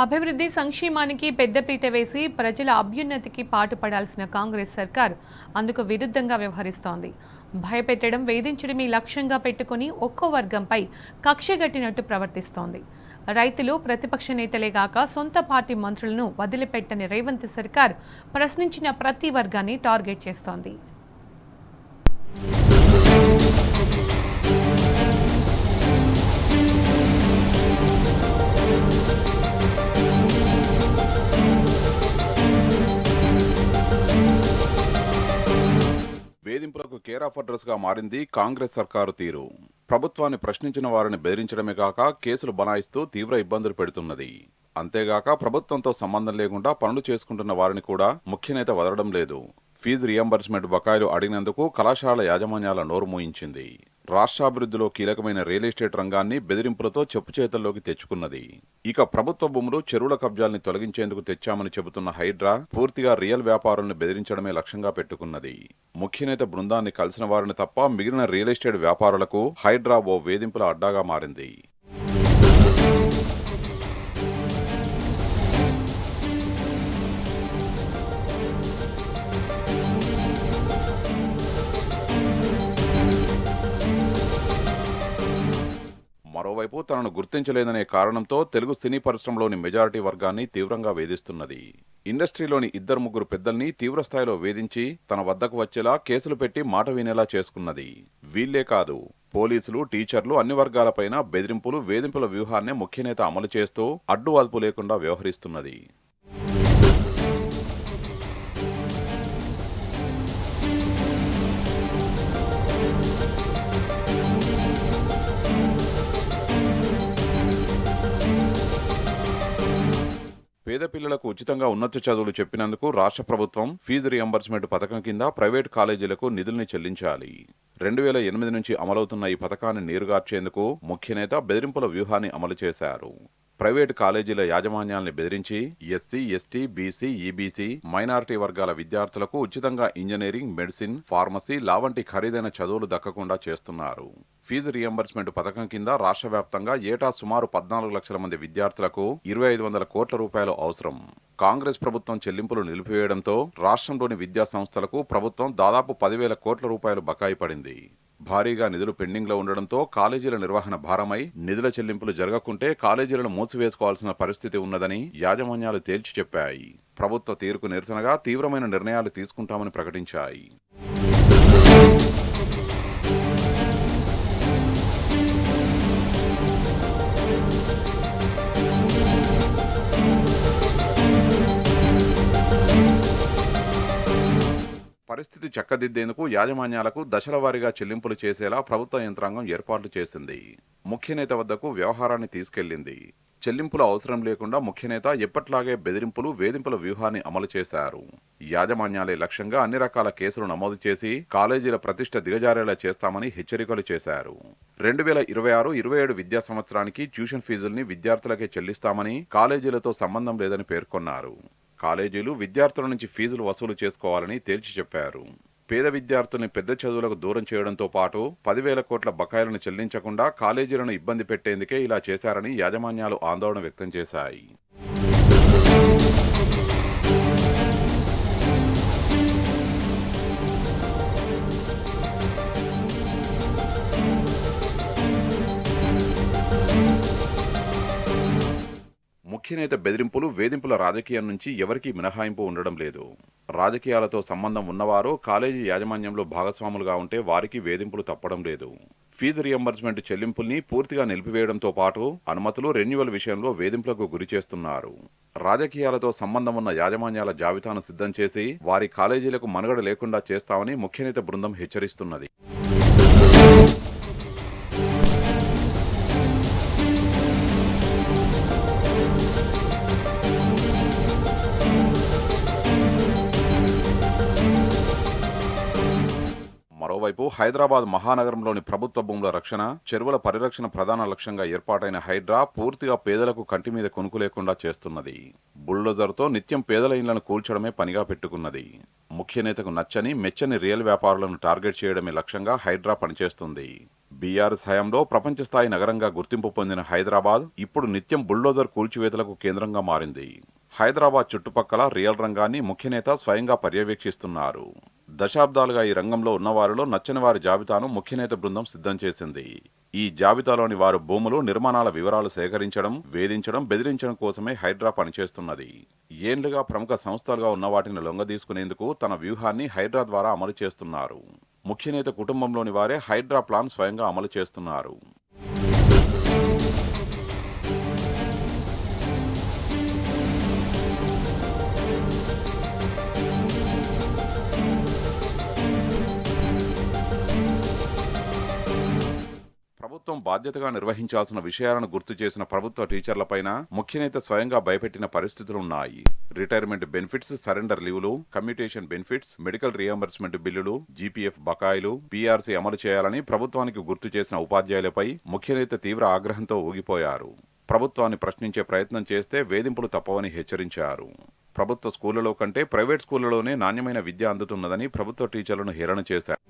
అభివృద్ధి సంక్షేమానికి పెద్దపీట వేసి ప్రజల అభ్యున్నతికి పాటుపడాల్సిన కాంగ్రెస్ సర్కార్ అందుకు విరుద్ధంగా వ్యవహరిస్తోంది. భయపెట్టడం, వేధించడమే లక్ష్యంగా పెట్టుకుని ఒక్కో వర్గంపై కక్షగట్టినట్టు ప్రవర్తిస్తోంది. రైతులు, ప్రతిపక్ష నేతలేగాక సొంత పార్టీ మంత్రులను వదిలిపెట్టని రేవంత్ సర్కార్ ప్రశ్నించిన ప్రతి వర్గాన్ని టార్గెట్ చేస్తోంది. వేధింపులకు కేర్ ఆఫ్ అడ్రస్ గా మారింది కాంగ్రెస్ సర్కారు తీరు. ప్రభుత్వాన్ని ప్రశ్నించిన వారిని బెదిరించడమే కాక కేసులు బనాయిస్తూ తీవ్ర ఇబ్బందులు పెడుతున్నది. అంతేగాక ప్రభుత్వంతో సంబంధం లేకుండా పనులు చేసుకుంటున్న వారిని కూడా ముఖ్యనేత వదలడం లేదు. ఫీజు రియంబర్స్మెంట్ బకాయిలు అడిగినందుకు కళాశాల యాజమాన్యాల నోరు మూయించింది. రాష్ట్రాభివృద్ధిలో కీలకమైన రియల్ ఎస్టేట్ రంగాన్ని బెదిరింపులతో చెప్పుచేతల్లోకి తెచ్చుకున్నది. ఇక ప్రభుత్వ భూములు, చెరువుల కబ్జాల్ని తొలగించేందుకు తెచ్చామని చెబుతున్న హైడ్రా పూర్తిగా రియల్ వ్యాపారులను బెదిరించడమే లక్ష్యంగా పెట్టుకున్నది. ముఖ్యనేత బృందాన్ని కలిసిన వారిని తప్ప మిగిలిన రియల్ ఎస్టేట్ వ్యాపారులకు హైడ్రా ఓ వేధింపుల అడ్డాగా మారింది. మరోవైపు తనను గుర్తించలేదనే కారణంతో తెలుగు సినీ పరిశ్రమలోని మెజారిటీ వర్గాన్ని తీవ్రంగా వేధిస్తున్నది. ఇండస్ట్రీలోని 2-3 పెద్దల్ని తీవ్రస్థాయిలో వేధించి తన వద్దకు వచ్చేలా కేసులు పెట్టి మాట వినేలా చేసుకున్నది. వీళ్లే కాదు, పోలీసులు, టీచర్లు అన్ని వర్గాలపైన బెదిరింపులు, వేధింపుల వ్యూహాన్నే ముఖ్యనేత అమలు చేస్తూ అడ్డు అదుపు లేకుండా వ్యవహరిస్తున్నది. పేద పిల్లలకు ఉచితంగా ఉన్నత చదువులు చెప్పినందుకు రాష్ట్ర ప్రభుత్వం ఫీజు రియంబర్స్మెంట్ పథకం కింద ప్రైవేట్ కాలేజీలకు నిధుల్ని చెల్లించాలి. 2008 నుంచి అమలవుతున్న ఈ పథకాన్ని నీరుగార్చేందుకు ముఖ్యనేత బెదిరింపుల వ్యూహాన్ని అమలు చేశారు. ప్రైవేటు కాలేజీల యాజమాన్యాల్ని బెదిరించి SC, ST, BC, EBC, minority వర్గాల విద్యార్థులకు ఉచితంగా ఇంజనీరింగ్, మెడిసిన్, ఫార్మసీ, లా వంటి ఖరీదైన చదువులు దక్కకుండా చేస్తున్నారు. ఫీజు రియంబర్స్మెంట్ పథకం కింద రాష్ట్ర వ్యాప్తంగా ఏటా సుమారు 14 లక్షల మంది విద్యార్థులకు 2,500 కోట్ల రూపాయలు అవసరం. కాంగ్రెస్ ప్రభుత్వం చెల్లింపులు నిలిపివేయడంతో రాష్ట్రంలోని విద్యా సంస్థలకు ప్రభుత్వం దాదాపు 10,000 కోట్ల రూపాయలు బకాయి పడింది. భారీగా నిధులు పెండింగ్లో ఉండడంతో కాలేజీల నిర్వహణ భారమై నిధుల చెల్లింపులు జరగకుంటే కాలేజీలను మూసివేసుకోవాల్సిన పరిస్థితి ఉన్నదని యాజమాన్యాలు తేల్చి చెప్పాయి. ప్రభుత్వ తీరుకు నిరసనగా తీవ్రమైన నిర్ణయాలు తీసుకుంటామని ప్రకటించాయి. పరిస్థితి చక్కదిద్దేందుకు యాజమాన్యాలకు దశల వారీగా చెల్లింపులు చేసేలా ప్రభుత్వ యంత్రాంగం ఏర్పాట్లు చేసింది. ముఖ్యనేత వద్దకు వ్యవహారాన్ని తీసుకెళ్లింది. చెల్లింపుల అవసరం లేకుండా ముఖ్యనేత ఎప్పట్లాగే బెదిరింపులు, వేధింపుల వ్యూహాన్ని అమలు చేశారు. యాజమాన్యాలే లక్ష్యంగా అన్ని రకాల కేసులు నమోదు చేసి కాలేజీల ప్రతిష్ట దిగజారేలా చేస్తామని హెచ్చరికలు చేశారు. 2026-27 విద్యా సంవత్సరానికి ట్యూషన్ ఫీజుల్ని విద్యార్థులకే చెల్లిస్తామని, కాలేజీలతో సంబంధం లేదని పేర్కొన్నారు. కాలేజీలు విద్యార్థుల నుంచి ఫీజులు వసూలు చేసుకోవాలని తేల్చి చెప్పారు. పేద విద్యార్థుల్ని పెద్ద చదువులకు దూరం చేయడంతో పాటు 10,000 కోట్ల బకాయిలను చెల్లించకుండా కాలేజీలను ఇబ్బంది పెట్టేందుకే ఇలా చేశారని యాజమాన్యాలు ఆందోళన వ్యక్తం చేశాయి. ముఖ్యనేత బెదిరింపులు, వేధింపుల రాజకీయం నుంచి ఎవరికీ మినహాయింపు ఉండడం లేదు. రాజకీయాలతో సంబంధం ఉన్నవారు కాలేజీ యాజమాన్యంలో భాగస్వాములుగా ఉంటే వారికి వేధింపులు తప్పడం లేదు. ఫీజు రియంబర్స్మెంట్ చెల్లింపుల్ని పూర్తిగా నిలిపివేయడంతో పాటు అనుమతులు, రెన్యువల్ విషయంలో వేధింపులకు గురి చేస్తున్నారు. రాజకీయాలతో సంబంధం ఉన్న యాజమాన్యాల జాబితాను సిద్ధం చేసి వారి కాలేజీలకు మనుగడ లేకుండా చేస్తామని ముఖ్యనేత బృందం హెచ్చరిస్తున్నది. మరోవైపు హైదరాబాద్ మహానగరంలోని ప్రభుత్వ భూముల రక్షణ, చెరువుల పరిరక్షణ ప్రధాన లక్ష్యంగా ఏర్పాటైన హైడ్రా పూర్తిగా పేదలకు కంటి మీద కొనుకు లేకుండా చేస్తున్నది. బుల్డోజర్తో నిత్యం పేదల ఇళ్లను కూల్చడమే పనిగా పెట్టుకున్నది. ముఖ్యనేతకు నచ్చని, మెచ్చని రియల్ వ్యాపారులను టార్గెట్ చేయడమే లక్ష్యంగా హైడ్రా పనిచేస్తుంది. బీఆర్ఎస్ హయాంలో ప్రపంచ స్థాయి నగరంగా గుర్తింపు పొందిన హైదరాబాద్ ఇప్పుడు నిత్యం బుల్డోజర్ కూల్చివేతలకు కేంద్రంగా మారింది. హైదరాబాద్ చుట్టుపక్కల రియల్ రంగాన్ని ముఖ్యనేత స్వయంగా పర్యవేక్షిస్తున్నారు. దశాబ్దాలుగా ఈ రంగంలో ఉన్నవారిలో నచ్చని వారి జాబితాను ముఖ్యనేత బృందం సిద్ధం చేసింది. ఈ జాబితాలోని వారు భూములు, నిర్మాణాల వివరాలు సేకరించడం, వేధించడం, బెదిరించడం కోసమే హైడ్రా పనిచేస్తున్నది. ఏండ్లుగా ప్రముఖ సంస్థలుగా ఉన్న వాటిని లొంగదీసుకునేందుకు తన వ్యూహాన్ని హైడ్రా ద్వారా అమలు చేస్తున్నారు. ముఖ్యనేత కుటుంబంలోని వారే హైడ్రా ప్లాన్ స్వయంగా అమలు చేస్తున్నారు. ప్రభుత్వం బాధ్యతగా నిర్వహించాల్సిన విషయాలను గుర్తు చేసిన ప్రభుత్వ టీచర్లపైన ముఖ్యనేత స్వయంగా భయపెట్టిన పరిస్థితులున్నాయి. రిటైర్మెంట్ బెనిఫిట్స్, సరెండర్ లీవులు, కమ్యూటేషన్ బెనిఫిట్స్, మెడికల్ రియంబర్స్మెంట్ బిల్లులు, జీపీఎఫ్ బకాయిలు, పీఆర్సీ అమలు చేయాలని ప్రభుత్వానికి గుర్తు చేసిన ఉపాధ్యాయులపై ముఖ్యనేత తీవ్ర ఆగ్రహంతో ఊగిపోయారు. ప్రభుత్వాన్ని ప్రశ్నించే ప్రయత్నం చేస్తే వేధింపులు తప్పవని హెచ్చరించారు. ప్రభుత్వ స్కూళ్లలో కంటే ప్రైవేట్ స్కూళ్లలోనే నాణ్యమైన విద్య అందుతున్నదని ప్రభుత్వ టీచర్లను హేళన చేశారు.